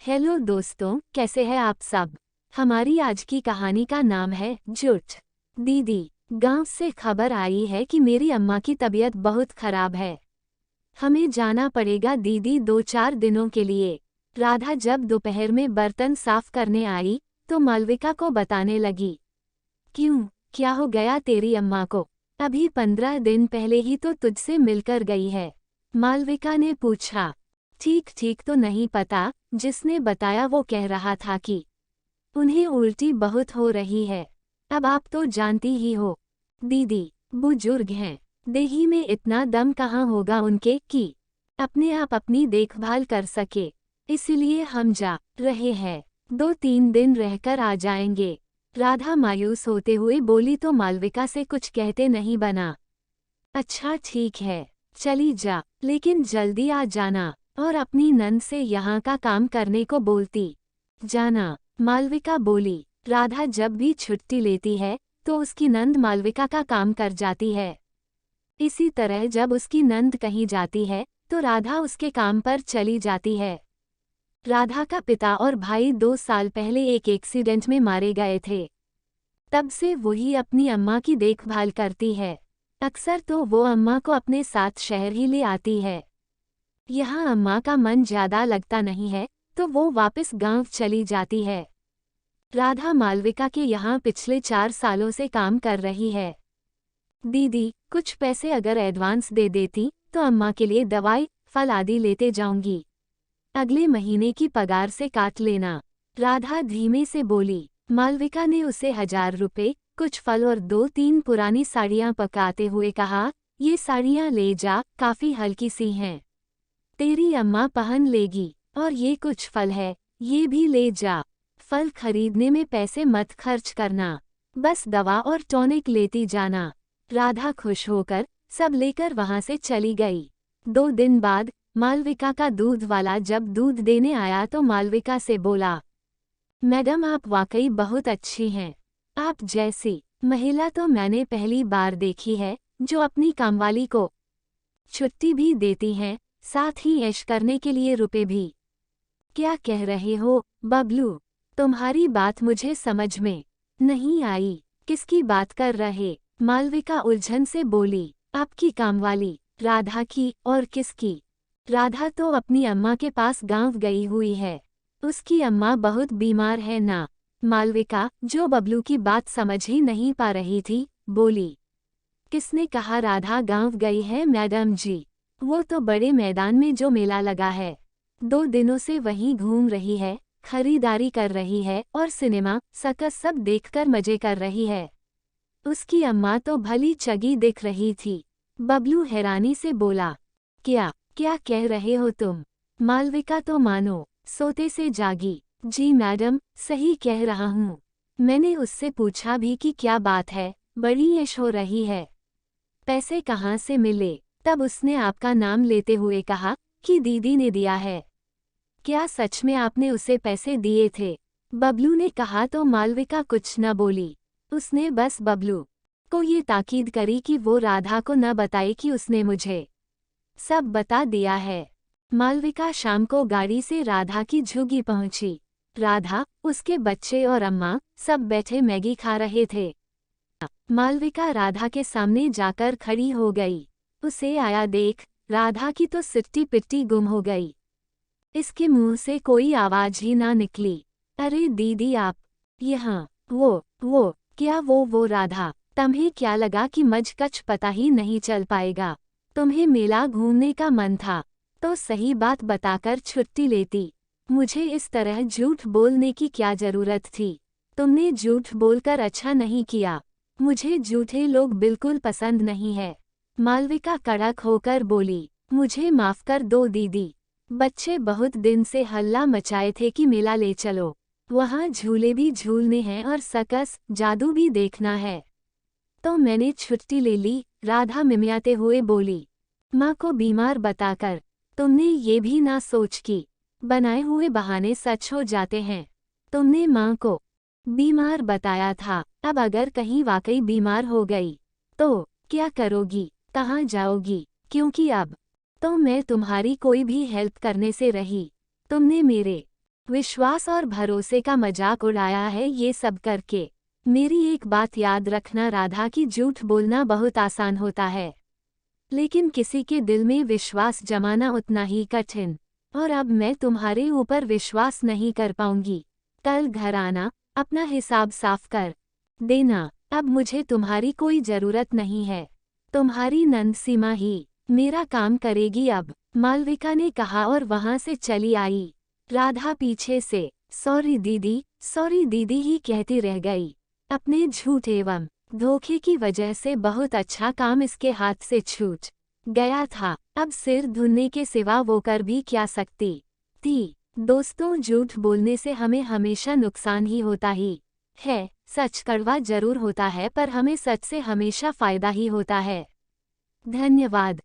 Hello दोस्तों, कैसे हैं आप सब। हमारी आज की कहानी का नाम है झूठ। दीदी, गांव से खबर आई है कि मेरी अम्मा की तबीयत बहुत खराब है। हमें जाना पड़ेगा दीदी 2-4 दिनों के लिए। राधा जब दोपहर में बर्तन साफ करने आई तो मालविका को बताने लगी। क्यों, क्या हो गया तेरी अम्मा को? अभी 15 दिन पहले ही तो तुझसे मिलकर गई है, मालविका ने पूछा। ठीक ठीक तो नहीं पता, जिसने बताया वो कह रहा था कि उन्हें उल्टी बहुत हो रही है। अब आप तो जानती ही हो दीदी, बुजुर्ग हैं, देही में इतना दम कहाँ होगा उनके कि अपने आप अपनी देखभाल कर सके। इसलिए हम जा रहे हैं, 2-3 दिन रहकर आ जाएंगे। राधा मायूस होते हुए बोली तो मालविका से कुछ कहते नहीं बना। अच्छा ठीक है, चली जा, लेकिन जल्दी आ जाना और अपनी नंद से यहाँ का काम करने को बोलती जाना, मालविका बोली। राधा जब भी छुट्टी लेती है तो उसकी नंद मालविका का काम कर जाती है। इसी तरह जब उसकी नंद कहीं जाती है तो राधा उसके काम पर चली जाती है। राधा का पिता और भाई 2 साल पहले एक एक्सीडेंट में मारे गए थे। तब से वही अपनी अम्मा की देखभाल करती है। अक्सर तो वो अम्मा को अपने साथ शहर ही ले आती है। यहाँ अम्मा का मन ज्यादा लगता नहीं है तो वो वापस गांव चली जाती है। राधा मालविका के यहाँ पिछले 4 सालों से काम कर रही है। दीदी, कुछ पैसे अगर एडवांस दे देती तो अम्मा के लिए दवाई, फल आदि लेते जाऊंगी। अगले महीने की पगार से काट लेना, राधा धीमे से बोली। मालविका ने उसे 1000 रुपए, कुछ फल और 2-3 पुरानी साड़ियाँ पकाते हुए कहा, ये साड़ियाँ ले जा, काफी हल्की सी हैं, तेरी अम्मा पहन लेगी। और ये कुछ फल है, ये भी ले जा। फल खरीदने में पैसे मत खर्च करना, बस दवा और टॉनिक लेती जाना। राधा खुश होकर सब लेकर वहां से चली गई। 2 दिन बाद मालविका का दूध वाला जब दूध देने आया तो मालविका से बोला, मैडम आप वाकई बहुत अच्छी हैं। आप जैसी महिला तो मैंने पहली बार देखी है जो अपनी कामवाली को छुट्टी भी देती हैं, साथ ही ऐश करने के लिए रुपए भी। क्या कह रहे हो बबलू? तुम्हारी बात मुझे समझ में नहीं आई, किसकी बात कर रहे? मालविका उलझन से बोली। आपकी कामवाली राधा की, और किसकी? राधा तो अपनी अम्मा के पास गांव गई हुई है, उसकी अम्मा बहुत बीमार है ना। मालविका, जो बबलू की बात समझ ही नहीं पा रही थी, बोली। किसने कहा राधा गांव गई है मैडम जी? वो तो बड़े मैदान में जो मेला लगा है, 2 दिनों से वहीं घूम रही है, खरीदारी कर रही है और सिनेमा सर्कस सब देखकर मजे कर रही है। उसकी अम्मा तो भली चगी दिख रही थी। बबलू हैरानी से बोला। क्या क्या कह रहे हो तुम? मालविका तो मानो सोते से जागी। जी मैडम, सही कह रहा हूँ। मैंने उससे पूछा भी कि क्या बात है, बड़ी ऐश हो रही है, पैसे कहाँ से मिले? तब उसने आपका नाम लेते हुए कहा कि दीदी ने दिया है। क्या सच में आपने उसे पैसे दिए थे? बबलू ने कहा तो मालविका कुछ न बोली। उसने बस बबलू को ये ताकीद करी कि वो राधा को न बताए कि उसने मुझे सब बता दिया है। मालविका शाम को गाड़ी से राधा की झुग्गी पहुंची। राधा, उसके बच्चे और अम्मा सब बैठे मैगी खा रहे थे। मालविका राधा के सामने जाकर खड़ी हो गई। उसे आया देख राधा की तो सिट्टी पिट्टी गुम हो गई। इसके मुंह से कोई आवाज ही ना निकली। अरे दीदी आप यहाँ, वो क्या वो राधा, तुम्हें क्या लगा कि मजकच पता ही नहीं चल पाएगा? तुम्हें मेला घूमने का मन था तो सही बात बताकर छुट्टी लेती। मुझे इस तरह झूठ बोलने की क्या जरूरत थी? तुमने झूठ बोलकर अच्छा नहीं किया। मुझे झूठे लोग बिल्कुल पसंद नहीं है। मालविका कड़क होकर बोली। मुझे माफ कर दो दीदी, बच्चे बहुत दिन से हल्ला मचाए थे कि मेला ले चलो, वहाँ झूले भी झूलने हैं और सर्कस जादू भी देखना है, तो मैंने छुट्टी ले ली। राधा मिमियाते हुए बोली। माँ को बीमार बताकर तुमने ये भी ना सोच कि बनाए हुए बहाने सच हो जाते हैं। तुमने माँ को बीमार बताया था, अब अगर कहीं वाकई बीमार हो गई तो क्या करोगी, कहाँ जाओगी? क्योंकि अब तो मैं तुम्हारी कोई भी हेल्प करने से रही। तुमने मेरे विश्वास और भरोसे का मजाक उड़ाया है ये सब करके। मेरी एक बात याद रखना राधा, कि झूठ बोलना बहुत आसान होता है, लेकिन किसी के दिल में विश्वास जमाना उतना ही कठिन। और अब मैं तुम्हारे ऊपर विश्वास नहीं कर पाऊंगी। कल घर आना, अपना हिसाब साफ कर देना। अब मुझे तुम्हारी कोई जरूरत नहीं है। तुम्हारी नंद सीमा ही मेरा काम करेगी अब, मालविका ने कहा और वहां से चली आई। राधा पीछे से सॉरी दीदी ही कहती रह गई। अपने झूठ एवं धोखे की वजह से बहुत अच्छा काम इसके हाथ से छूट गया था। अब सिर धुनने के सिवा वो कर भी क्या सकती थी। दोस्तों, झूठ बोलने से हमें हमेशा नुकसान ही होता ही है। सच कड़वा जरूर होता है, पर हमें सच से हमेशा फायदा ही होता है। धन्यवाद।